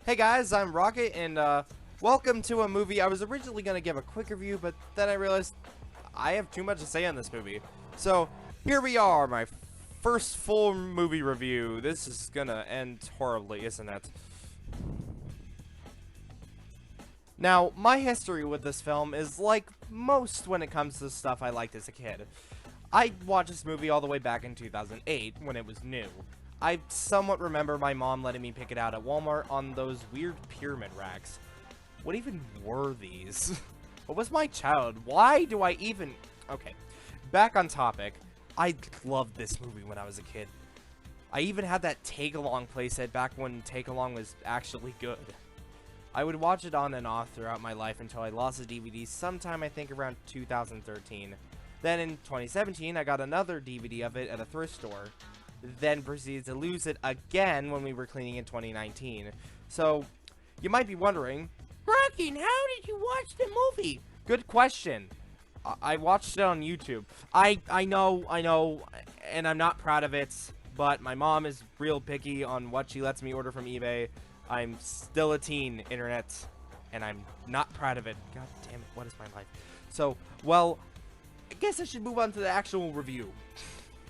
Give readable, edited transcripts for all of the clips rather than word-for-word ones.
Hey guys, I'm Rocket, and welcome to a movie. I was originally going to give a quick review, but then I realized I have too much to say on this movie. So, here we are, my first full movie review. This is gonna end horribly, isn't it? Now, my history with this film is like most when it comes to stuff I liked as a kid. I watched this movie all the way back in 2008, when it was new. I somewhat remember my mom letting me pick it out at Walmart on those weird pyramid racks. What even were these? What was my child? Why do I even... Okay, back on topic. I loved this movie when I was a kid. I even had that take-along playset back when take-along was actually good. I would watch it on and off throughout my life until I lost the DVD sometime I think around 2013. Then in 2017, I got another DVD of it at a thrift store. Then proceeded to lose it again when we were cleaning in 2019. So, you might be wondering, Rockin', how did you watch the movie? Good question. I watched it on YouTube. I know, and I'm not proud of it, but my mom is real picky on what she lets me order from eBay. I'm still a teen, internet, and I'm not proud of it. God damn it, what is my life? So, well, I guess I should move on to the actual review.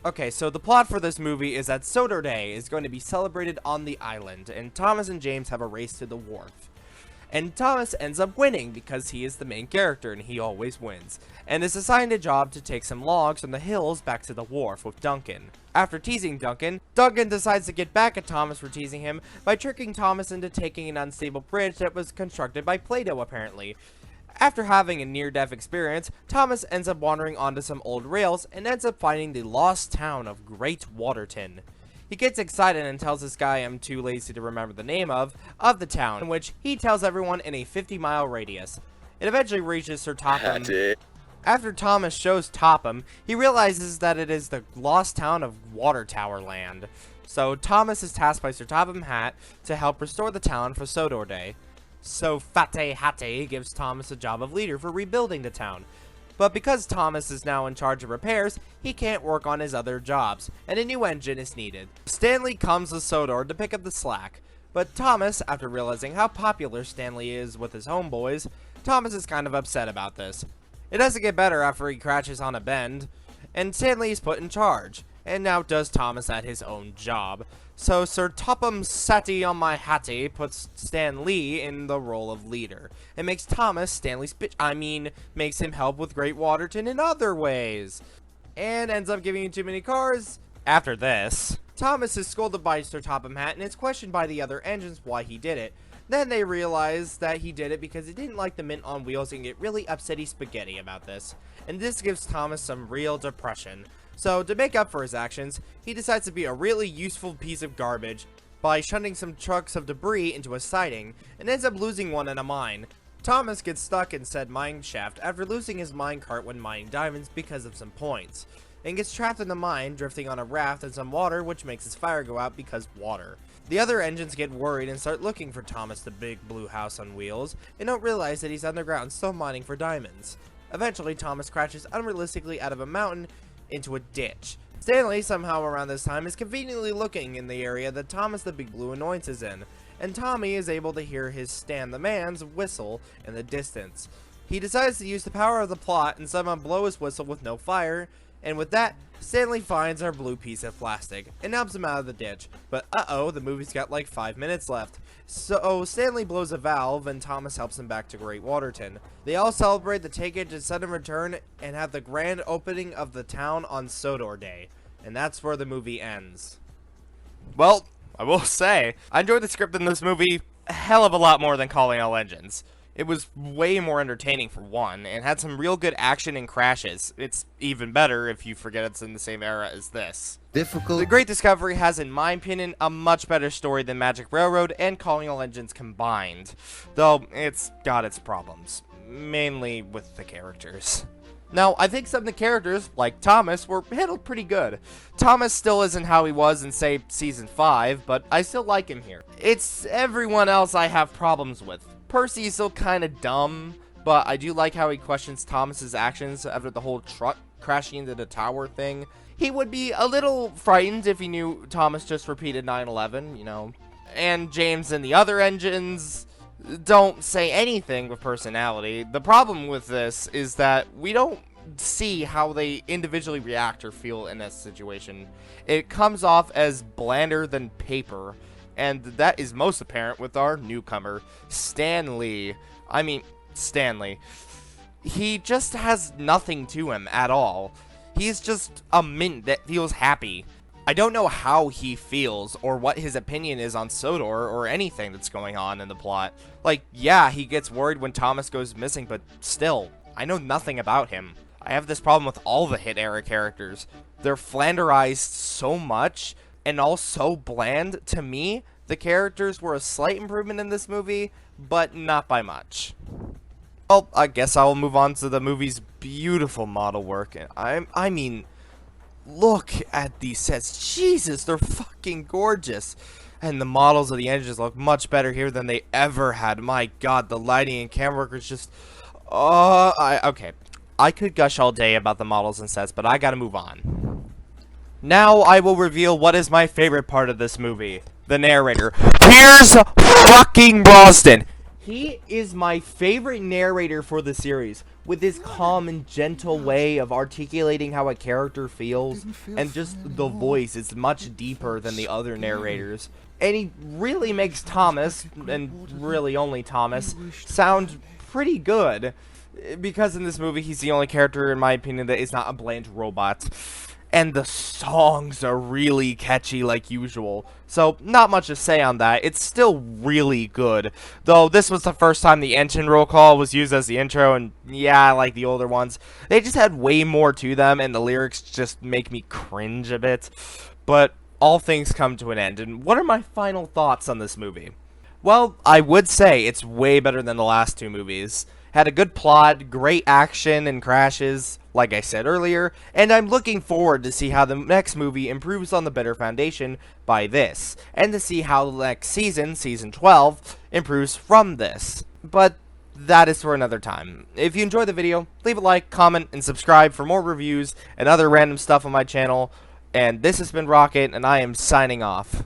Okay, so the plot for this movie is that Sodor Day is going to be celebrated on the island, and Thomas and James have a race to the wharf. And Thomas ends up winning because he is the main character and he always wins, and is assigned a job to take some logs from the hills back to the wharf with Duncan. After teasing Duncan, Duncan decides to get back at Thomas for teasing him by tricking Thomas into taking an unstable bridge that was constructed by Play-Doh apparently. After having a near-death experience, Thomas ends up wandering onto some old rails and ends up finding the lost town of Great Waterton. He gets excited and tells this guy I'm too lazy to remember the name of the town, in which he tells everyone in a 50-mile radius. It eventually reaches Sir Topham. After Thomas shows Topham, he realizes that it is the lost town of Water Tower Land. So Thomas is tasked by Sir Topham Hatt to help restore the town for Sodor Day. So Fateh Hateh gives Thomas a job of leader for rebuilding the town. But because Thomas is now in charge of repairs, he can't work on his other jobs, and a new engine is needed. Stanley comes to Sodor to pick up the slack. But Thomas, after realizing how popular Stanley is with his homeboys, Thomas is kind of upset about this. It doesn't get better after he crashes on a bend, and Stanley is put in charge, and now does Thomas at his own job. So Sir Topham Sati on my Hattie puts Stan Lee in the role of leader, and makes Thomas Stanley's makes him help with Great Waterton in other ways, and ends up giving him too many cars. After this, Thomas is scolded by Sir Topham Hatt, and it's questioned by the other engines why he did it. Then they realize that he did it because he didn't like the mint on wheels and get really upsetty spaghetti about this, and this gives Thomas some real depression. So, to make up for his actions, he decides to be a really useful piece of garbage by shunting some trucks of debris into a siding, and ends up losing one in a mine. Thomas gets stuck in said mine shaft after losing his minecart when mining diamonds because of some points, and gets trapped in the mine, drifting on a raft in some water, which makes his fire go out because water. The other engines get worried and start looking for Thomas the big blue house on wheels, and don't realize that he's underground still mining for diamonds. Eventually, Thomas crashes unrealistically out of a mountain into a ditch. Stanley, somehow around this time, is conveniently looking in the area that Thomas the Big Blue Annoyance is in, and Tommy is able to hear his Stan the Man's whistle in the distance. He decides to use the power of the plot and somehow blow his whistle with no fire, and with that, Stanley finds our blue piece of plastic and helps him out of the ditch. But uh-oh, the movie's got like 5 minutes left. So Stanley blows a valve and Thomas helps him back to Great Waterton. They all celebrate the take-it and sudden return and have the grand opening of the town on Sodor Day. And that's where the movie ends. Well, I will say, I enjoyed the script in this movie a hell of a lot more than Calling All Engines. It was way more entertaining for one, and had some real good action and crashes. It's even better if you forget it's in the same era as this. The Great Discovery has, in my opinion, a much better story than Magic Railroad and Calling All Engines combined. Though, it's got its problems. Mainly with the characters. Now, I think some of the characters, like Thomas, were handled pretty good. Thomas still isn't how he was in, say, Season 5, but I still like him here. It's everyone else I have problems with. Percy is still kind of dumb, but I do like how he questions Thomas's actions after the whole truck crashing into the tower thing. He would be a little frightened if he knew Thomas just repeated 9/11, you know, and James and the other engines don't say anything with personality. The problem with this is that we don't see how they individually react or feel in this situation. It comes off as blander than paper, and that is most apparent with our newcomer, Stanley. Stanley. He just has nothing to him at all. He's just a mint that feels happy. I don't know how he feels or what his opinion is on Sodor or anything that's going on in the plot. Like, yeah, he gets worried when Thomas goes missing, but still, I know nothing about him. I have this problem with all the Hit era characters. They're flanderized so much and all so bland. To me, the characters were a slight improvement in this movie, but not by much. Well, I guess I'll move on to the movie's beautiful model work. I mean, look at these sets. Jesus, they're fucking gorgeous. And the models of the engines look much better here than they ever had. My god, the lighting and camera work is just... okay. I could gush all day about the models and sets, but I gotta move on. Now I will reveal what is my favorite part of this movie. The narrator. Pierce fucking Brosnan. He is my favorite narrator for the series, with his calm and gentle way of articulating how a character feels, and just the voice is much deeper than the other narrators. And he really makes Thomas, and really only Thomas, sound pretty good, because in this movie he's the only character, in my opinion, that is not a bland robot. And the songs are really catchy like usual. So, not much to say on that. It's still really good. Though, this was the first time the engine roll call was used as the intro, and yeah, like the older ones. They just had way more to them, and the lyrics just make me cringe a bit. But, all things come to an end, and what are my final thoughts on this movie? Well, I would say it's way better than the last two movies. Had a good plot, great action and crashes, like I said earlier, and I'm looking forward to see how the next movie improves on the better foundation by this, and to see how the next season, season 12, improves from this. But that is for another time. If you enjoyed the video, leave a like, comment, and subscribe for more reviews and other random stuff on my channel. And this has been Rocket, and I am signing off.